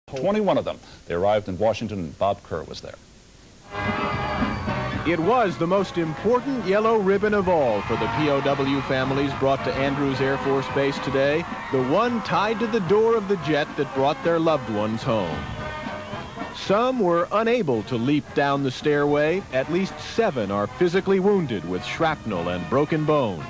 21 of them. They arrived in Washington, and Bob Kerr was there. It was the most important yellow ribbon of all for the POW families brought to Andrews Air Force Base today, the one tied to the door of the jet that brought their loved ones home. Some were unable to leap down the stairway. At least 7 are physically wounded with shrapnel and broken bones.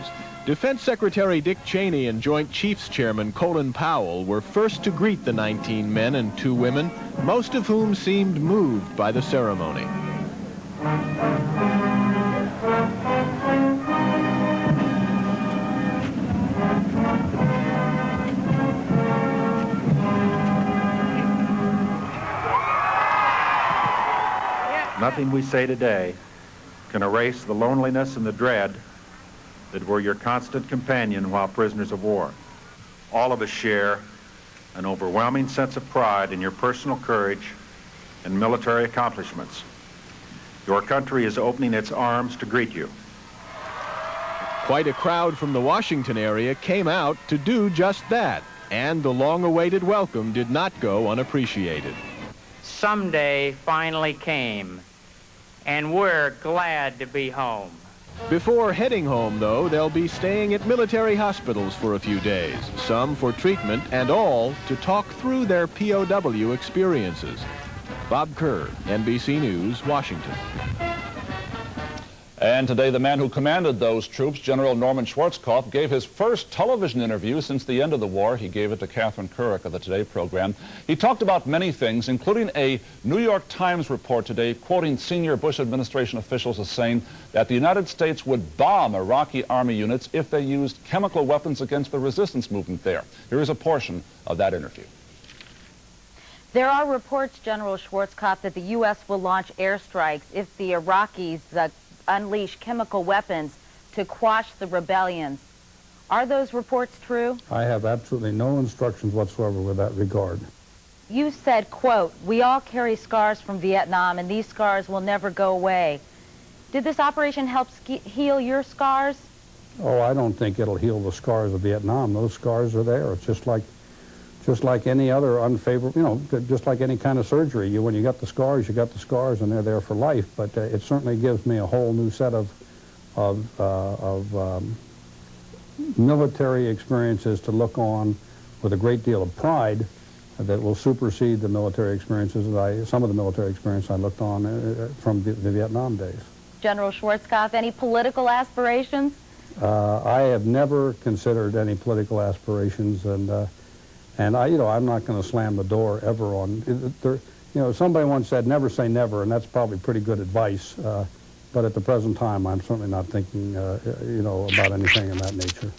Defense Secretary Dick Cheney and Joint Chiefs Chairman Colin Powell were first to greet the 19 men and 2 women, most of whom seemed moved by the ceremony. Nothing we say today can erase the loneliness and the dread that were your constant companion while prisoners of war. All of us share an overwhelming sense of pride in your personal courage and military accomplishments. Your country is opening its arms to greet you. Quite a crowd from the Washington area came out to do just that, and the long-awaited welcome did not go unappreciated. Someday finally came, and we're glad to be home. Before heading home, though, they'll be staying at military hospitals for a few days, some for treatment and all to talk through their POW experiences. Bob Kerr, NBC News, Washington. And today, the man who commanded those troops, General Norman Schwarzkopf, gave his first television interview since the end of the war. He gave it to Catherine Couric of the Today program. He talked about many things, including a New York Times report today quoting senior Bush administration officials as saying that the United States would bomb Iraqi army units if they used chemical weapons against the resistance movement there. Here is a portion of that interview. There are reports, General Schwarzkopf, that the U.S. will launch airstrikes if the Iraqis unleash chemical weapons to quash the rebellions. Are those reports true? I have absolutely no instructions whatsoever with that regard. You said, quote, "We all carry scars from Vietnam, and these scars will never go away." Did this operation help heal your scars? Oh, I don't think it'll heal the scars of Vietnam. Those scars are there. It's just like any other unfavorable, just like any kind of surgery. When you got the scars, you got the scars, and they're there for life. But it certainly gives me a whole new set of military experiences to look on with a great deal of pride that will supersede the military experiences some of the military experience I looked on from the Vietnam days. General Schwarzkopf, any political aspirations? I have never considered any political aspirations, and I'm not going to slam the door ever on. Somebody once said, "Never say never," and that's probably pretty good advice. But at the present time, I'm certainly not thinking, about anything of that nature.